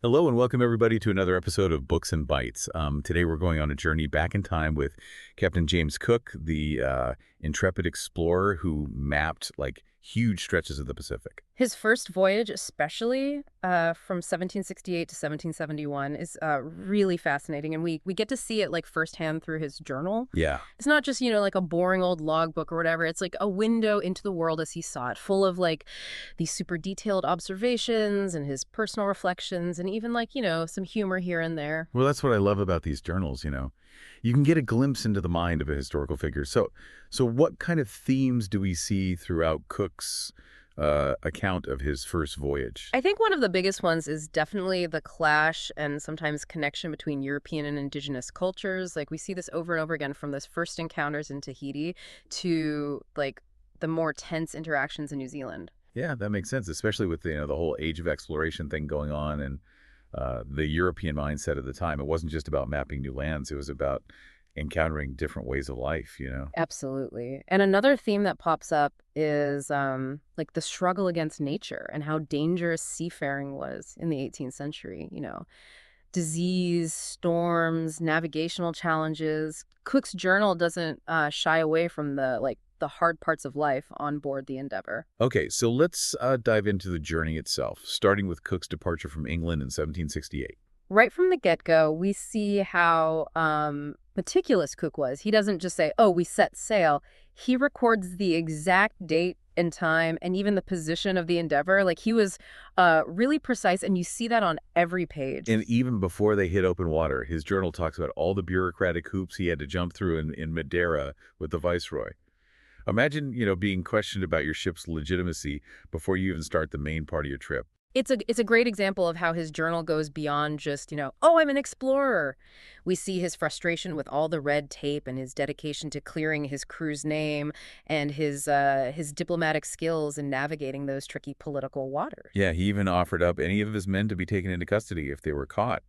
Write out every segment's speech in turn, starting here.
Hello and welcome everybody to another episode of Books and Bytes. Today we're going on a journey back in time with Captain James Cook, the intrepid explorer who mapped like huge stretches of the Pacific. His first voyage, especially from 1768 to 1771, is really fascinating, and we get to see it like firsthand through his journal. Yeah. It's not just like a boring old logbook or whatever. It's like a window into the world as he saw it, full of like these super detailed observations and his personal reflections, and even like some humor here and there. Well, that's what I love about these journals. You can get a glimpse into the mind of a historical figure. So what kind of themes do we see throughout Cook's account of his first voyage? I think one of the biggest ones is definitely the clash and sometimes connection between European and indigenous cultures. Like we see this over and over again from those first encounters in Tahiti to like the more tense interactions in New Zealand. Yeah, that makes sense, especially with the whole age of exploration thing going on and the European mindset at the time. It wasn't just about mapping new lands; it was about encountering different ways of life. Absolutely. And another theme that pops up is like the struggle against nature and how dangerous seafaring was in the 18th century. Disease, storms, navigational challenges. Cook's journal doesn't shy away from the hard parts of life on board the Endeavour. Okay, so let's dive into the journey itself, starting with Cook's departure from England in 1768. Right from the get-go, we see how meticulous Cook was. He doesn't just say, "Oh, we set sail." He records the exact date and time and even the position of the Endeavour. Like he was really precise, and you see that on every page. And even before they hit open water, his journal talks about all the bureaucratic hoops he had to jump through in Madeira with the viceroy. Imagine being questioned about your ship's legitimacy before you even start the main part of your trip. It's a great example of how his journal goes beyond just, "Oh, I'm an explorer." We see his frustration with all the red tape and his dedication to clearing his crew's name and his diplomatic skills in navigating those tricky political waters. Yeah, he even offered up any of his men to be taken into custody if they were caught,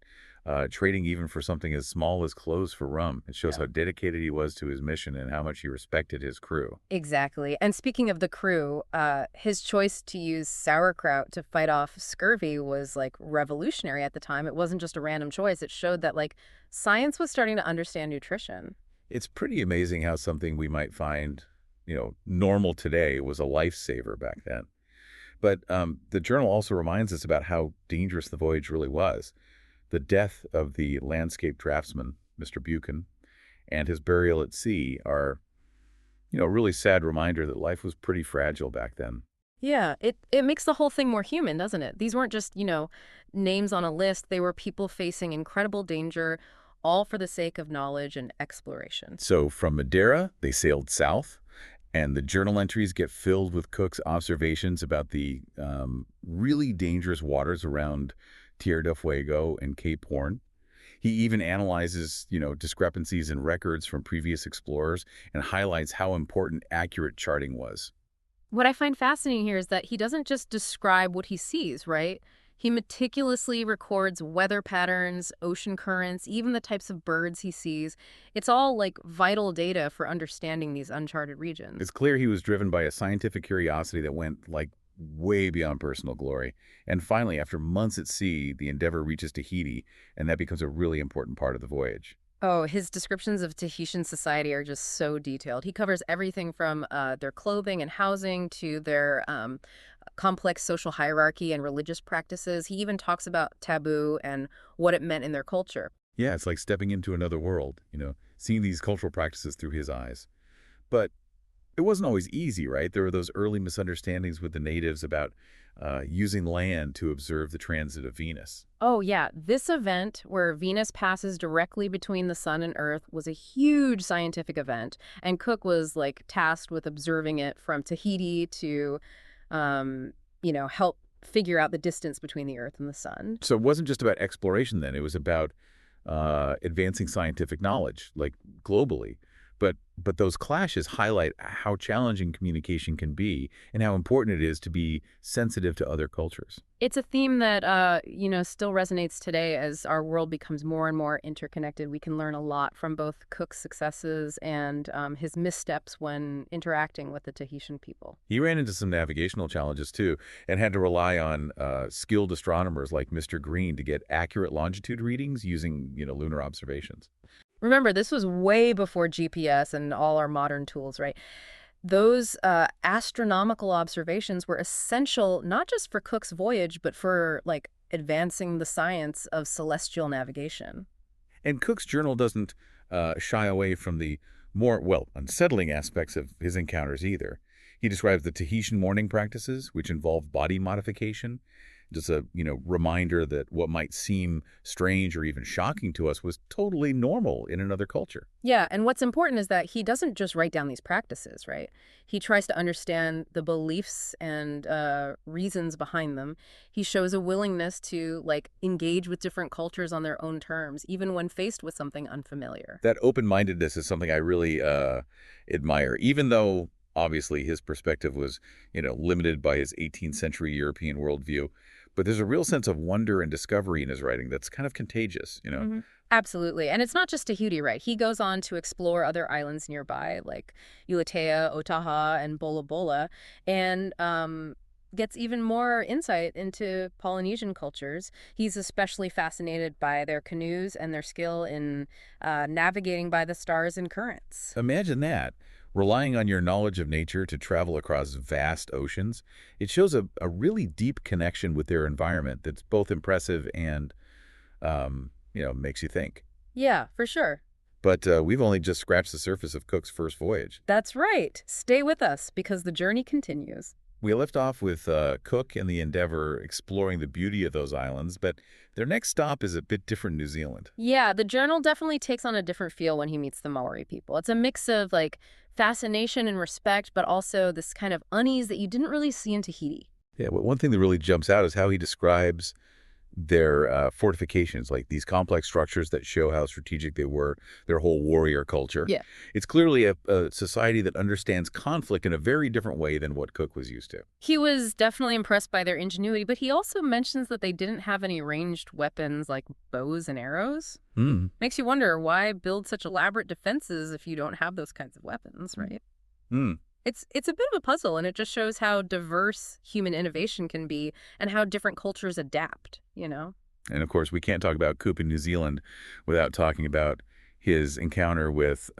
trading even for something as small as clothes for rum. It shows Yeah. how dedicated he was to his mission and how much he respected his crew. Exactly. And speaking of the crew, his choice to use sauerkraut to fight off scurvy was like revolutionary at the time. It wasn't just a random choice. It showed that like science was starting to understand nutrition. It's pretty amazing how something we might find normal today was a lifesaver back then. But the journal also reminds us about how dangerous the voyage really was. The death of the landscape draftsman, Mr. Buchan, and his burial at sea are a really sad reminder that life was pretty fragile back then. Yeah, it makes the whole thing more human, doesn't it? These weren't just, names on a list. They were people facing incredible danger, all for the sake of knowledge and exploration. So from Madeira, they sailed south, and the journal entries get filled with Cook's observations about the really dangerous waters around Tierra del Fuego and Cape Horn. He even analyzes discrepancies in records from previous explorers and highlights how important accurate charting was. What I find fascinating here is that he doesn't just describe what he sees, right? He meticulously records weather patterns, ocean currents, even the types of birds he sees. It's all like vital data for understanding these uncharted It's regions. clear he was driven by a scientific curiosity that went like way beyond personal glory. And finally, after months at sea, the Endeavour reaches Tahiti, and that becomes a really important part of the voyage. Oh, his descriptions of Tahitian society are just so detailed. He covers everything from their clothing and housing to their complex social hierarchy and religious practices. He even talks about taboo and what it meant in their culture. Yeah, it's like stepping into another world seeing these cultural practices through his eyes. But it wasn't always easy, right? There were those early misunderstandings with the natives about using land to observe the transit of Venus. Oh, yeah. This event where Venus passes directly between the sun and Earth was a huge scientific event. And Cook was like tasked with observing it from Tahiti to, help figure out the distance between the Earth and the sun. So it wasn't just about exploration then. It was about advancing scientific knowledge, like globally. But those clashes highlight how challenging communication can be and how important it is to be sensitive to other cultures. It's a theme that, still resonates today as our world becomes more and more interconnected. We can learn a lot from both Cook's successes and his missteps when interacting with the Tahitian people. He ran into some navigational challenges too, and had to rely on skilled astronomers like Mr. Green to get accurate longitude readings using, lunar observations. Remember, this was way before GPS and all our modern tools, right? Those astronomical observations were essential not just for Cook's voyage, but for like advancing the science of celestial navigation. And Cook's journal doesn't shy away from the more, well, unsettling aspects of his encounters either. He describes the Tahitian mourning practices, which involve body modification, just a, reminder that what might seem strange or even shocking to us was totally normal in another culture. Yeah, and what's important is that he doesn't just write down these practices, right? He tries to understand the beliefs and reasons behind them. He shows a willingness to like engage with different cultures on their own terms, even when faced with something unfamiliar. That open-mindedness is something I really admire, even though obviously his perspective was, limited by his 18th century European worldview. But there's a real sense of wonder and discovery in his writing that's kind of contagious. Absolutely. And it's not just Tahiti, right? He goes on to explore other islands nearby, like Ulatea, Otaha, and Bolabola, Bola, and gets even more insight into Polynesian cultures. He's especially fascinated by their canoes and their skill in navigating by the stars and currents. Imagine that. Relying on your knowledge of nature to travel across vast oceans, it shows a really deep connection with their environment that's both impressive and, makes you think. Yeah, for sure. But we've only just scratched the surface of Cook's first voyage. That's right. Stay with us because the journey continues. We left off with Cook and the Endeavour exploring the beauty of those islands, but their next stop is a bit different in New Zealand. Yeah, the journal definitely takes on a different feel when he meets the Maori people. It's a mix of like fascination and respect, but also this kind of unease that you didn't really see in Tahiti. Yeah, well, one thing that really jumps out is how he describes their fortifications, like these complex structures that show how strategic they were, their whole warrior culture. Yeah. It's clearly a society that understands conflict in a very different way than what Cook was used to. He was definitely impressed by their ingenuity, but he also mentions that they didn't have any ranged weapons like bows and arrows. Makes you wonder, why build such elaborate defenses if you don't have those kinds of weapons, right? Mm. It's a bit of a puzzle, and it just shows how diverse human innovation can be and how different cultures adapt. And of course, we can't talk about Cook in New Zealand without talking about his encounter with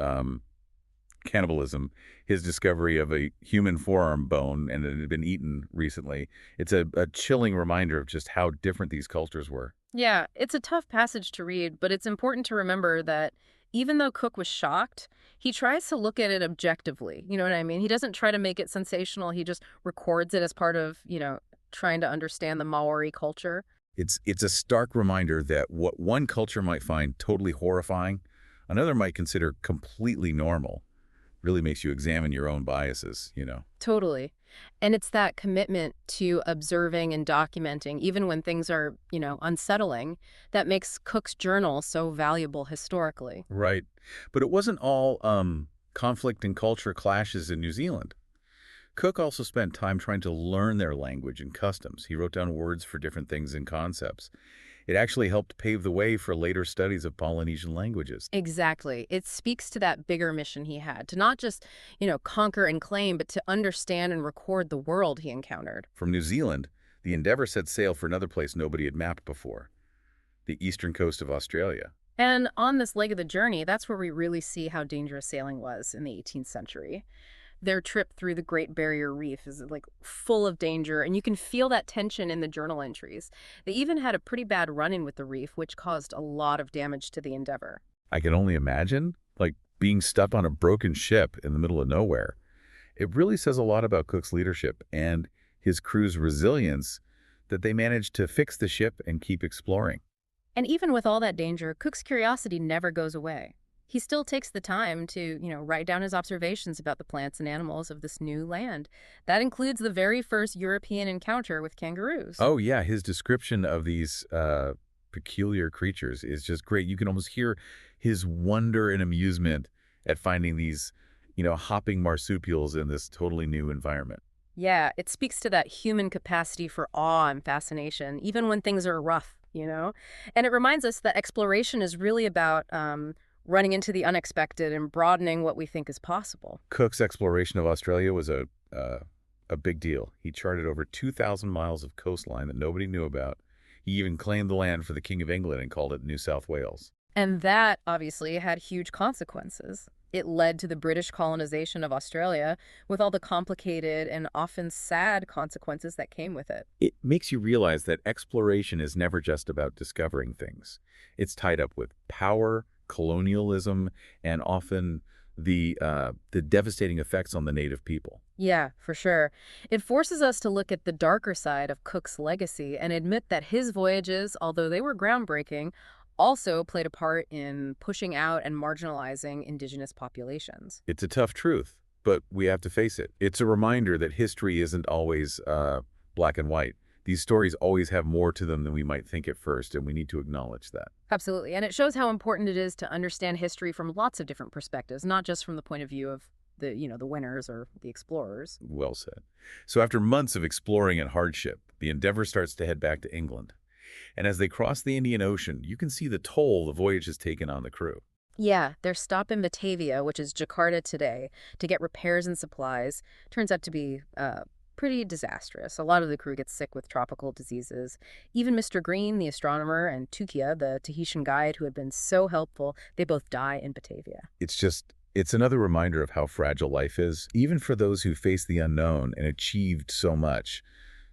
cannibalism, his discovery of a human forearm bone and it had been eaten recently. It's a chilling reminder of just how different these cultures were. Yeah, it's a tough passage to read, but it's important to remember that even though Cook was shocked, he tries to look at it objectively. You know what I mean? He doesn't try to make it sensational. He just records it as part of, trying to understand the Maori culture. It's a stark reminder that what one culture might find totally horrifying, another might consider completely normal. Really makes you examine your own biases. Totally. And it's that commitment to observing and documenting, even when things are, unsettling, that makes Cook's journal so valuable historically. Right. But it wasn't all conflict and culture clashes in New Zealand. Cook also spent time trying to learn their language and customs. He wrote down words for different things and concepts. It actually helped pave the way for later studies of Polynesian languages. Exactly. It speaks to that bigger mission he had, to not just, conquer and claim, but to understand and record the world he encountered. From New Zealand, the Endeavour set sail for another place nobody had mapped before, the eastern coast of Australia. And on this leg of the journey, that's where we really see how dangerous sailing was in the 18th century. Their trip through the Great Barrier Reef is like full of danger, and you can feel that tension in the journal entries. They even had a pretty bad run-in with the reef, which caused a lot of damage to the Endeavour. I can only imagine, like being stuck on a broken ship in the middle of nowhere. It really says a lot about Cook's leadership and his crew's resilience that they managed to fix the ship and keep exploring. And even with all that danger, Cook's curiosity never goes away. He still takes the time to, write down his observations about the plants and animals of this new land. That includes the very first European encounter with kangaroos. Oh, yeah. His description of these peculiar creatures is just great. You can almost hear his wonder and amusement at finding these, hopping marsupials in this totally new environment. Yeah, it speaks to that human capacity for awe and fascination, even when things are rough. And it reminds us that exploration is really about running into the unexpected and broadening what we think is possible. Cook's exploration of Australia was a big deal. He charted over 2,000 miles of coastline that nobody knew about. He even claimed the land for the King of England and called it New South Wales. And that obviously had huge consequences. It led to the British colonization of Australia with all the complicated and often sad consequences that came with it. It makes you realize that exploration is never just about discovering things. It's tied up with power, colonialism, and often the devastating effects on the native people. Yeah, for sure. It forces us to look at the darker side of Cook's legacy and admit that his voyages, although they were groundbreaking, also played a part in pushing out and marginalizing indigenous populations. It's a tough truth, but we have to face it. It's a reminder that history isn't always black and white. These stories always have more to them than we might think at first, and we need to acknowledge that. Absolutely. And it shows how important it is to understand history from lots of different perspectives, not just from the point of view of the winners or the explorers. Well said. So after months of exploring and hardship, the Endeavour starts to head back to England. And as they cross the Indian Ocean, you can see the toll the voyage has taken on the crew. Yeah, their stop in Batavia, which is Jakarta today, to get repairs and supplies, turns out to be pretty disastrous. A lot of the crew gets sick with tropical diseases. Even Mr. Green, the astronomer, and Tukia, the Tahitian guide who had been so helpful, they both die in Batavia. It's another reminder of how fragile life is, even for those who faced the unknown and achieved so much.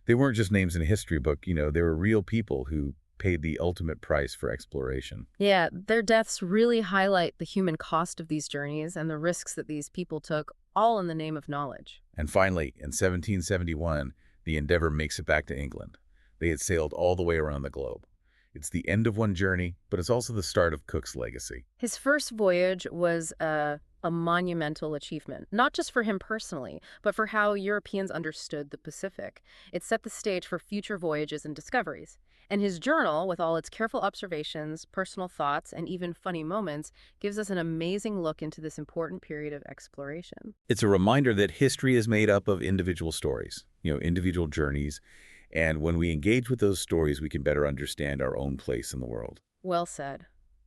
They weren't just names in a history book, they were real people who paid the ultimate price for exploration. Yeah, their deaths really highlight the human cost of these journeys and the risks that these people took, all in the name of knowledge. And finally, in 1771, the Endeavour makes it back to England. They had sailed all the way around the globe. It's the end of one journey, but it's also the start of Cook's legacy. His first voyage was a monumental achievement, not just for him personally, but for how Europeans understood the Pacific. It set the stage for future voyages and discoveries. And his journal, with all its careful observations, personal thoughts, and even funny moments, gives us an amazing look into this important period of exploration. It's a reminder that history is made up of individual stories, individual journeys, and when we engage with those stories, we can better understand our own place in the world. Well said.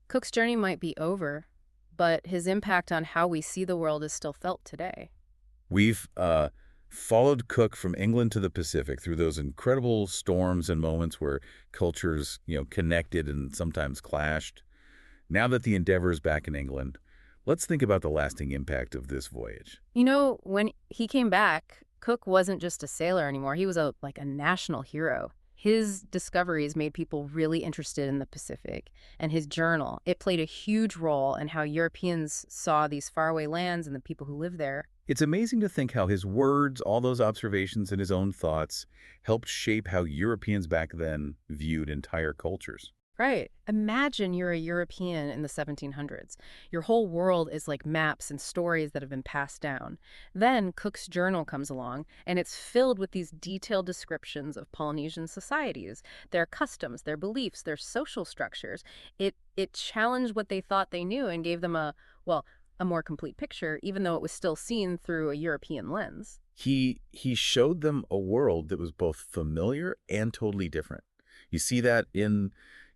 Cook's journey might be over, but his impact on how we see the world is still felt today. We've followed Cook from England to the Pacific through those incredible storms and moments where cultures, connected and sometimes clashed. Now that the Endeavour is back in England, let's think about the lasting impact of this voyage. When he came back, Cook wasn't just a sailor anymore. He was like a national hero. His discoveries made people really interested in the Pacific, and his journal, it played a huge role in how Europeans saw these faraway lands and the people who live there. It's amazing to think how his words, all those observations and his own thoughts helped shape how Europeans back then viewed entire cultures. Right. Imagine you're a European in the 1700s. Your whole world is like maps and stories that have been passed down. Then Cook's journal comes along, and it's filled with these detailed descriptions of Polynesian societies, their customs, their beliefs, their social structures. It challenged what they thought they knew and gave them a more complete picture, even though it was still seen through a European lens. He showed them a world that was both familiar and totally different. You see that in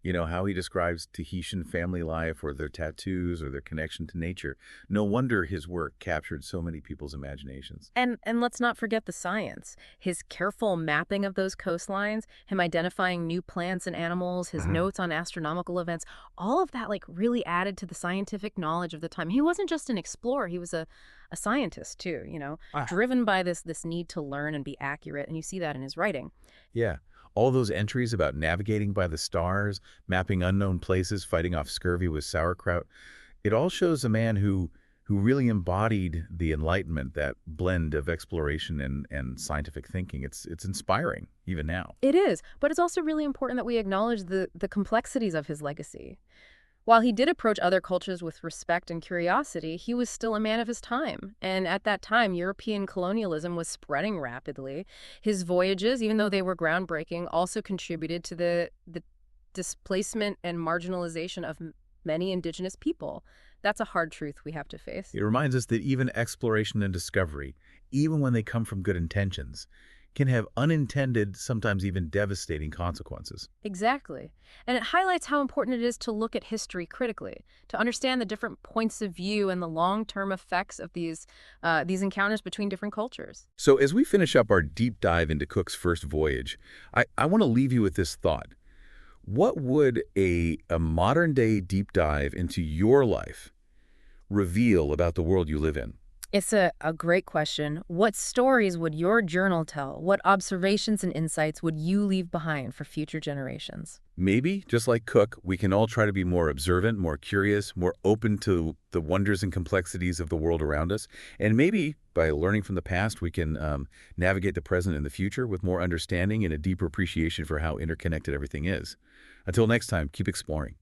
how he describes Tahitian family life or their tattoos or their connection to nature. No wonder his work captured so many people's imaginations. And let's not forget the science. His careful mapping of those coastlines, him identifying new plants and animals, his notes on astronomical events, all of that really added to the scientific knowledge of the time. He wasn't just an explorer, he was a scientist too, driven by this need to learn and be accurate, and you see that in his writing. Yeah. All those entries about navigating by the stars, mapping unknown places, fighting off scurvy with sauerkraut, it all shows a man who really embodied the Enlightenment, that blend of exploration and scientific thinking. It's inspiring, even now. It is, but it's also really important that we acknowledge the complexities of his legacy. While he did approach other cultures with respect and curiosity, he was still a man of his time. And at that time, European colonialism was spreading rapidly. His voyages, even though they were groundbreaking, also contributed to the displacement and marginalization of many indigenous people. That's a hard truth we have to face. It reminds us that even exploration and discovery, even when they come from good intentions, can have unintended, sometimes even devastating consequences. Exactly. And it highlights how important it is to look at history critically, to understand the different points of view and the long-term effects of these encounters between different cultures. So as we finish up our deep dive into Cook's first voyage, I want to leave you with this thought. What would a modern-day deep dive into your life reveal about the world you live in? It's a great question. What stories would your journal tell? What observations and insights would you leave behind for future generations? Maybe, just like Cook, we can all try to be more observant, more curious, more open to the wonders and complexities of the world around us. And maybe by learning from the past, we can navigate the present and the future with more understanding and a deeper appreciation for how interconnected everything is. Until next time, keep exploring.